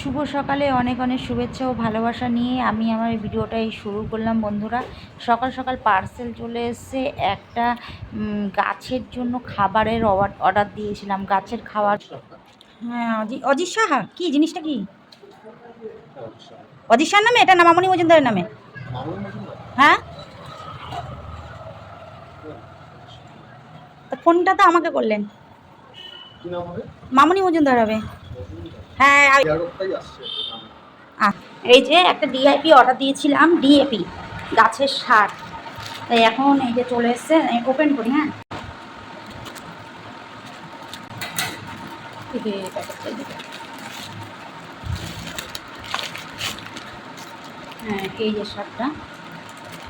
শুভ সকালে অনেক অনেক শুভেচ্ছা ও ভালোবাসা নিয়ে আমি আমার ভিডিওটাই শুরু করলাম। বন্ধুরা, সকাল সকাল পার্সেল চলে এসেছে। একটা গাছের জন্য খাবারের অর্ডার দিয়েছিলাম, গাছের খাবার। হ্যাঁ, অজিত সাহা। কী জিনিসটা কি? অজিত সাহার নামে এটা না মামনি মজুমদারের নামে? হ্যাঁ, তা ফোনটা তো আমাকে করলেন। মামনি মজুমদার হবে। হ্যাঁ, এই যে একটা ডিআইপি অর্ডার দিয়েছিলাম, ডিএপি গাছের সার। তাই এখন এই যে চলে এসছে, ওপেন করি। হ্যাঁ, হ্যাঁ, এই যে সারটা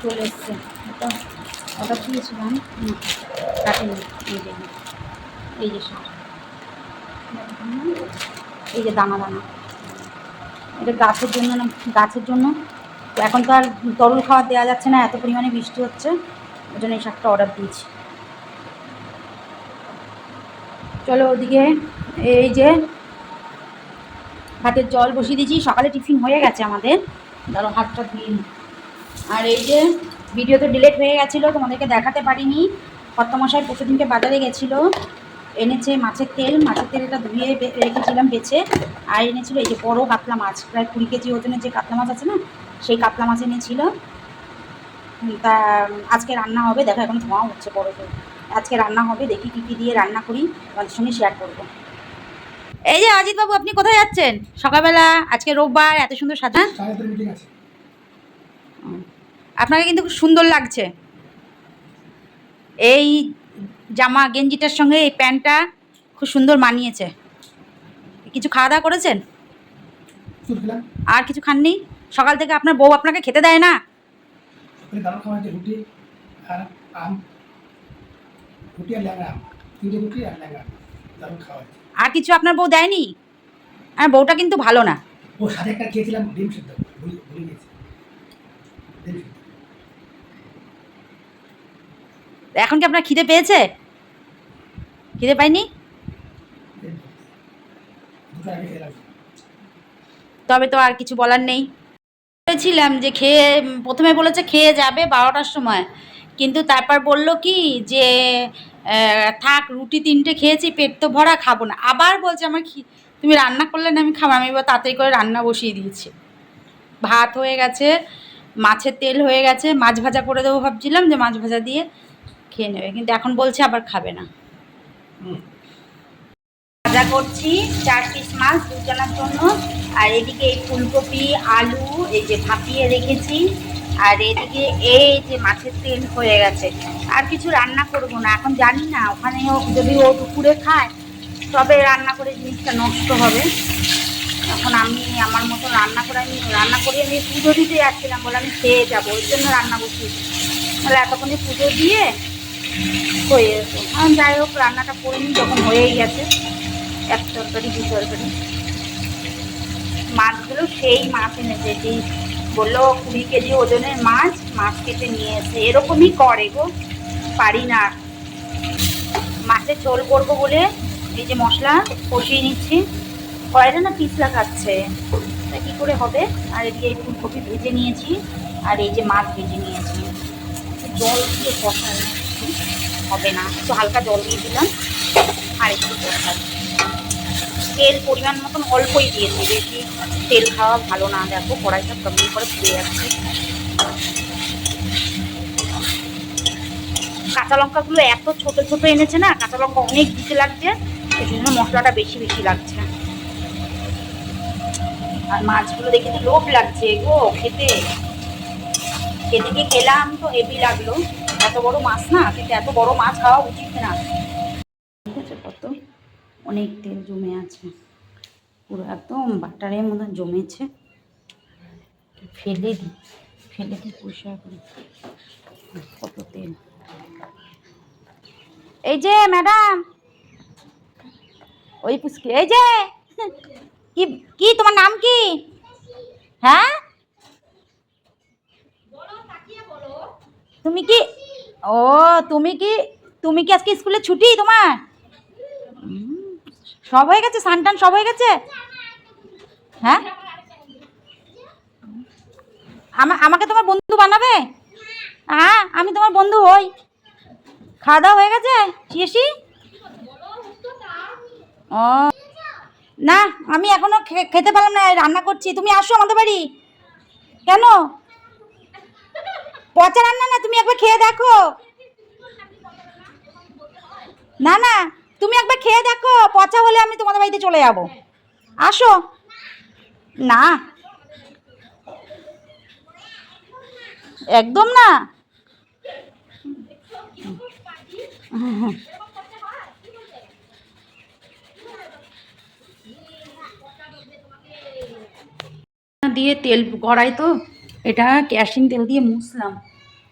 চলে এসছে। এটা অর্ডার দিয়েছিলাম, কাটেনি। এই যে সার, এই যে দানা দানা, এটা গাছের জন্য না, গাছের জন্য। তো এখন তো আর তরল খাবার দেওয়া যাচ্ছে না, এত পরিমাণে বৃষ্টি হচ্ছে, ওই জন্য এই সারটা অর্ডার দিয়েছি। চলো ওদিকে এই যে হাতের জল বসিয়ে দিয়েছি, সকালে টিফিন হয়ে গেছে আমাদের। ধরো হাতটা ধুয়ে নিই। আর এই যে ভিডিও তো ডিলেট হয়ে গেছিলো, তোমাদেরকে দেখাতে পারিনি। কর্তামশাই প্রতিদিনকে বাজারে গেছিলো, এনেছে মাছের তেল। মাছের তেলটা ধুয়ে রেখেছিলাম বেছে। আর এনেছিল এই যে বড়ো কাতলা মাছ, প্রায় 20 কেজি ওজনের যে কাতলা মাছ আছে না, সেই কাতলা মাছ এনেছিল। তা আজকে রান্না হবে, দেখো এখন ধোঁয়া হচ্ছে বড় করে। আজকে রান্না হবে, দেখি কী কী দিয়ে রান্না করি, তোমাদের সঙ্গে শেয়ার করবো। এই যে অজিত বাবু, আপনি কোথায় যাচ্ছেন সকালবেলা? আজকে রোববার, এত সুন্দর সাজা। আপনাকে কিন্তু খুব সুন্দর লাগছে এই জামা গেঞ্জিটার সঙ্গে। এই প্যান্টটা খুব সুন্দর মানিয়েছে। কিছু খাওয়া দাওয়া করেছেন? আর কিছু খাননি? সকাল থেকে আপনার বউ আপনাকে খেতে দেয় না? আর কিছু আপনার বউ দেয়নি? আর বউটা কিন্তু ভালো না। এখন কি আপনার খিদে পেয়েছে? খিদে পাইনি? তবে তো আর কিছু বলার নেই। বলেছিলাম যে খেয়ে, প্রথমে বলেছে খেয়ে যাবে 12টার সময়, কিন্তু তারপর বলল কি যে থাক, রুটি 3টে খেয়েছি, পেট তো ভরা, খাবো না। আবার বলছে আমার তুমি রান্না করলে না, আমি খাবো। আমি এবার তাড়াতাড়ি করে রান্না বসিয়ে দিয়েছি। ভাত হয়ে গেছে, মাছের তেল হয়ে গেছে, মাছ ভাজা করে দেবো ভাবছিলাম, যে মাছ ভাজা দিয়ে খেয়ে নেবে, কিন্তু এখন বলছে আবার খাবে না। ভাজা করছি 4 পিস মাছ দুজনের জন্য। আর এদিকে এই ফুলকপি আলু এই যে ভাপিয়ে রেখেছি। আর এদিকে এই যে মাছের তেল হয়ে গেছে। আর কিছু রান্না করব না এখন, জানি না ওখানেও যদি ও দুপুরে খায় তবে রান্না করে জিনিসটা নষ্ট হবে। এখন আমি আমার মতো রান্না করে আমি পুজো দিতে যাচ্ছিলাম বলে আমি খেয়ে যাবো, ওই জন্য রান্না বসিয়েছি। তাহলে এতক্ষণে পুজো দিয়ে হয়ে যেত। যাই হোক, রান্নাটা করে নিই, যখন হয়েই গেছে। এক তরকারি 2 তরকারি। মাছগুলো সেই মাছ এনেছে, যেই বললো 20 কেজি ওজনের মাছ, মাছ কেটে নিয়ে এসে এরকমই করে গো, পারি না। মাছের ঝোল করবো বলে এই যে মশলা কষিয়ে নিচ্ছি। কড়াইটা না পিছলা খাচ্ছে, তা কী করে হবে। আর এদিকে এই ফুলকপি ভেজে নিয়েছি, আর এই যে মাছ ভেজে নিয়েছি। জল দিয়ে কষাই হবে না, একটু হালকা জল দিয়ে দিলাম, আর একটু কষাই। তেল পরিমাণ মতন অল্পই দিয়েছি, বেশি তেল খাওয়া ভালো না। দেখো কড়াইটা কেমন করে পুড়ে যাচ্ছে। কাঁচা লঙ্কাগুলো এত ছোট ছোট এনেছে না, কাঁচা লঙ্কা অনেক দিতে লাগছে, এই জন্য মশলাটা বেশি বেশি লাগছে। আর মাছগুলো দেখে তো লোভ লাগছে গো খেতে। সেদিকে খেলাম তো হেভি লাগলো, এত বড় মাছ না, কিন্তু এত বড় মাছ খাওয়া উচিত না। ঠিক আছে, কত অনেক তেল জমে আছে, পুরো একদম বাটারের মতন জমেছে। ফেলে দিই পরিষ্কার করে। কত তেল। এই যে ম্যাডাম, ওই পুচকি, এই যে কি কি তোমার নাম কি? হ্যাঁ, তুমি কি, ও তুমি কি আজকে স্কুলে ছুটি তোমার? সব হয়ে গেছে, স্নান টান সব হয়ে গেছে? হ্যাঁ, আমাকে তোমার বন্ধু বানাবে? হ্যাঁ, আমি তোমার বন্ধু হই। খাওয়া দাওয়া হয়ে গেছে শিশি? ও না, আমি এখনো খেতে পারলাম না, রান্না করছি। তুমি আসো আমাদের বাড়ি। কেন? পচা রান্না না, তুমি একবার খেয়ে দেখো। না না, তুমি একবার খেয়ে দেখো, পচা হলে আমি তোমাদের বাড়িতে চলে যাব। আসো না, একদম না। দিয়ে তেল কড়াই তো, এটা কেরোসিন তেল দিয়ে মুছলাম,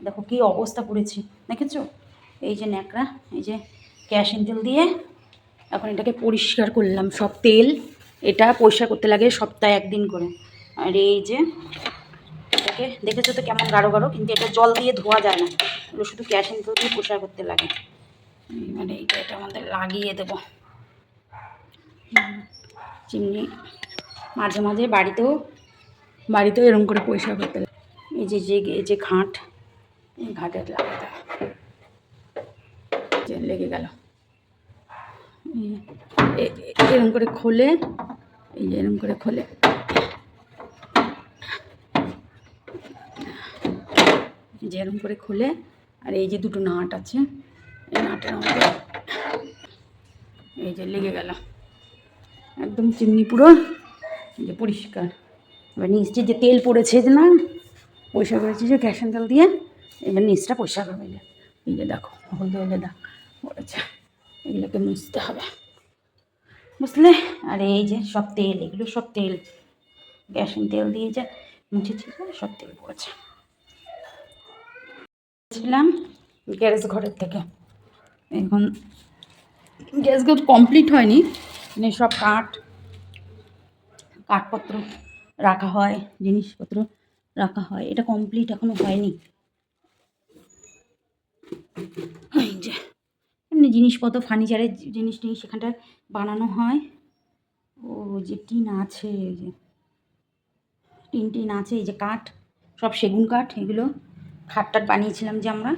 দেখো কি অবস্থা করেছি, দেখেছো? এই যে ন্যাকড়া, এই যে কেরোসিন তেল দিয়ে এখন এটাকে পরিষ্কার করলাম। সব তেল এটা পরিষ্কার করতে লাগে সপ্তাহে একদিন করে। আর এই যে এটাকে দেখেছো তো কেমন গাঢ় গাঢ়, কিন্তু এটা জল দিয়ে ধোয়া যায় না, এগুলো শুধু কেরোসিন তেল দিয়ে পরিষ্কার করতে লাগে। মানে এটা আমাদের লাগিয়ে দেবো। চিমনি মাঝে মাঝে বাড়িতেও এরকম করে পরিষ্কার করতে লাগে। এই যে ঘাট, এই ঘাটের লাগাতে লেগে গেল। এরকম করে খোলে, এই যে এরকম করে খোলে, যে এরকম করে খোলে। আর এই যে দুটো নাট আছে, এই নাটের মধ্যে এই যে লেগে গেল একদম চিমনি পুরো যে পরিষ্কার। এবার নিচে যে তেল পড়েছে যে না পরিষ্কার করেছি যে কেরোসিন তেল দিয়ে, এবার নিচটা পরিষ্কার হবে। এই যে দেখো হলদে হলদে দাগ পড়েছে, এগুলোকে মুছতে হবে, বুঝলে? আর এই যে সব তেল, এগুলো সব তেল কেরোসিন তেল দিয়ে যে মুছেছি, সব তেল পড়েছে। ছিলাম গ্যারেজ ঘরের থেকে, এখন গ্যাস কমপ্লিট হয়নি, মানে সব কাঠপত্র রাখা হয়, জিনিসপত্র রাখা হয়, এটা কমপ্লিট এখনো হয়নি। এই যে এমনি জিনিসপত্র ফার্নিচারের জিনিস টিনিস সেখানটায় বানানো হয়। ও যে টিন আছে, এই যে টিন আছে, এই যে কাঠ সব সেগুন কাঠ, এগুলো খাট টাট বানিয়েছিলাম যে আমরা।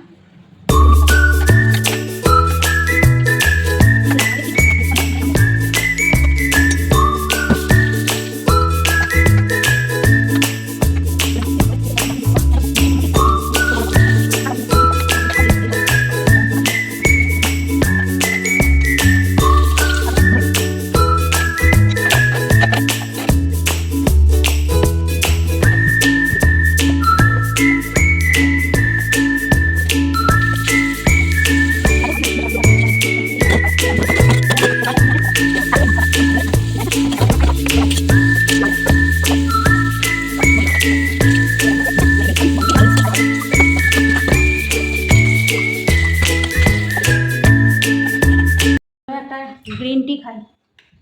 গ্রিন টি খাই,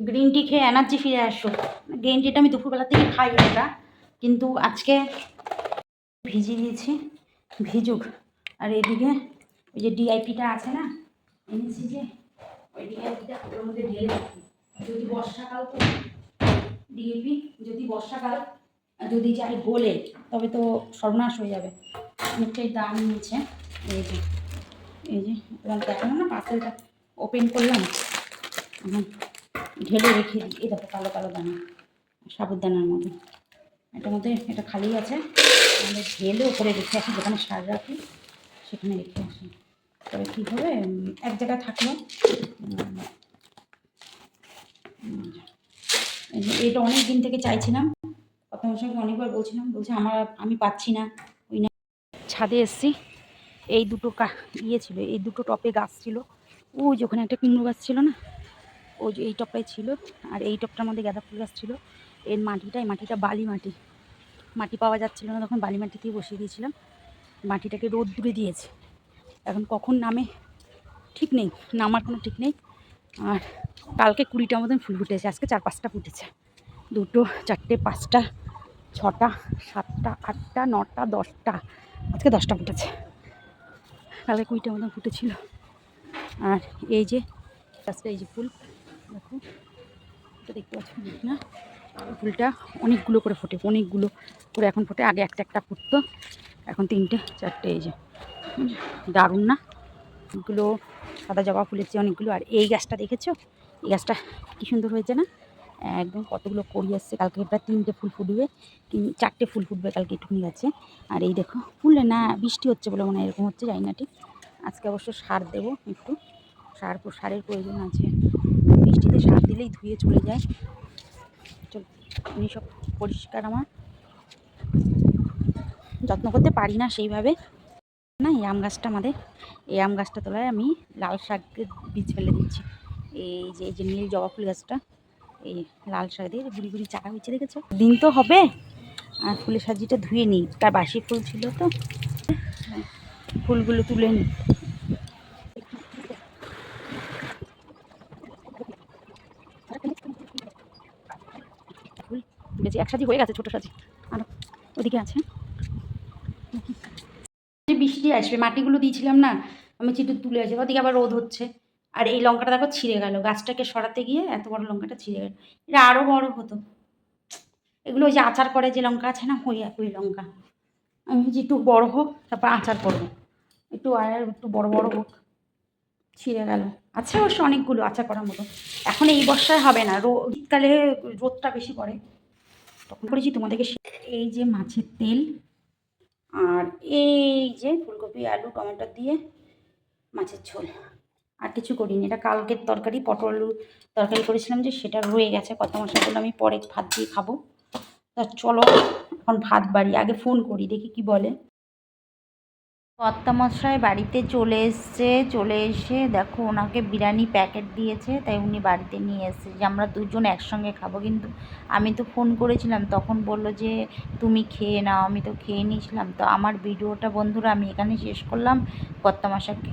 গ্রিন টি খেয়ে এনার্জি ফিরে আসো। গ্রিন টিটা আমি দুপুরবেলা থেকে খাই এটা, কিন্তু আজকে ভিজিয়ে দিয়েছি, ভিজুক। আর এদিকে ওই যে ডিআইপিটা আছে না, এনেছি যে ওই ডিআইপিটা ওর মধ্যে ঢেলে রাখি। যদি বর্ষাকাল তো ডিএপি, যদি বর্ষাকাল যদি যাই গলে তবে তো সর্বনাশ হয়ে যাবে, অনেকটাই দাম নিয়েছে। এই যে দেখানো না পার্সেলটা ওপেন করলাম, ঢেলে রেখে দিই। এই দেখো কালো কালো দানা, সাবুদানার মতো, এটার মধ্যে এটা খালি আছে, আমাদের ঢেলে ওপরে রেখে আসি, যেখানে সার রাখি সেখানে রেখে আসি। তবে কী হবে, এক জায়গায় থাকলো। এটা অনেক দিন থেকে চাইছিলাম, আপনার সঙ্গে অনেকবার বলছিলাম, বলছে আমি পাচ্ছি না। ওই না ছাদে এসছি, এই দুটো ছিল, এই দুটো টপে গাছ ছিল, ওই যে ওখানে একটা কুমড়ো গাছ ছিল না, ওই যে এই টপটাই ছিল। আর এই টপটার মধ্যে গাঁদা ফুল গাছ ছিল। এই মাটিটা বালি মাটি পাওয়া যাচ্ছিল না, তখন বালি মাটিতেই বসিয়ে দিয়েছিলাম। মাটিটাকে রোদ দূরে দিয়েছে, এখন কখন নামে ঠিক নেই, নামার কোনো ঠিক নেই। আর কালকে 20টার মতন ফুল ফুটেছে, আজকে 4-5টা ফুটেছে, 2, 4, 5, 6, 7, 8, 9, 10টা, আজকে 10টা ফুটেছে, কালকে 20টার মতন ফুটেছিল। আর এই যে গাছটা, এই যে ফুল দেখো, এটা দেখতে পাচ্ছি না, ফুলটা অনেকগুলো করে ফোটে, অনেকগুলো করে এখন ফোটে। আগে একটা একটা ফুটতো, এখন 3টে 4টে। এই যে দারুণ না? অনেকগুলো সাদা জবা ফুলের চেয়ে অনেকগুলো। আর এই গাছটা দেখেছো? এই গাছটা কী সুন্দর হয়েছে না? একদম কতগুলো কড়ি আসছে। কালকে প্রায় 3টে ফুল ফুটবে, 4টে ফুল ফুটবে কালকে, একটুখানি গাছে। আর এই দেখো ফুলে না, বৃষ্টি হচ্ছে বলে মনে হয় এরকম হচ্ছে, জানি না ঠিক। আজকে অবশ্য সার দেবো একটু, সারের প্রয়োজন আছে। বৃষ্টিতে সার দিলেই ধুয়ে চলে যায়। চল, এমনি সব পরিষ্কার। আমার যত্ন করতে পারি না সেইভাবে না। এই আম গাছটা আমাদের, এই আম গাছটা তোলায় আমি লাল শাকের বীজ ফেলে দিচ্ছি। এই যে নীল জবা ফুল গাছটা, এই লাল শাক দিয়ে গুড়ি গুড়ি চারা হয়েছে, দেখেছো? দিন তো হবে। আর ফুলের সাজিটা ধুয়ে নিই, তার বাসি ফুল ছিল তো, ফুলগুলো তুলে নিই। ফুল তুলেছি, এক সাজি হয়ে গেছে, ছোটো সাজি আর ওদিকে আছে। বৃষ্টি আসবে, মাটিগুলো দিয়েছিলাম না আমি, চিটু তুলে আছে, ওদিকে আবার রোদ হচ্ছে। আর এই লঙ্কাটা দেখো ছিঁড়ে গেল, গাছটাকে সরাতে গিয়ে এত বড় লঙ্কাটা ছিঁড়ে গেল। এটা আরও বড় হতো। এগুলো ওই যে আচার করে যে লঙ্কা আছে না, ওই লঙ্কা। আমি ভাবছি একটু বড় হোক, তারপর আচার করবো। একটু আর একটু বড় বড় হোক। ছিঁড়ে গেল। আছে অবশ্য অনেকগুলো আচার করার মতো। এখন এই বর্ষায় হবে না, শীতকালে রোদটা বেশি পড়ে, তখন করেছি তোমাদেরকে। এই যে মাছের তেল, আর এই যে ফুলকপি আলু টমেটো দিয়ে মাছের ঝোল। আর কিছু করিনি, এটা কালকের তরকারি, পটল আলু তরকারি করেছিলাম যে, সেটা রয়ে গেছে। কত মশলাগুলো আমি পরে ভাত দিয়ে খাবো। তা চলো এখন ভাত বাড়ি, আগে ফোন করি দেখি কি বলে। কর্তামশাই বাড়িতে চলে এসছে, চলে এসে দেখো ওনাকে বিরিয়ানি প্যাকেট দিয়েছে, তাই উনি বাড়িতে নিয়ে এসছে যে আমরা দুজন একসঙ্গে খাবো। কিন্তু আমি তো ফোন করেছিলাম, তখন বললো যে তুমি খেয়ে নাও, আমি তো খেয়ে নিয়েছিলাম। তো আমার ভিডিওটা বন্ধুরা আমি এখানে শেষ করলাম। কর্তামশাইকে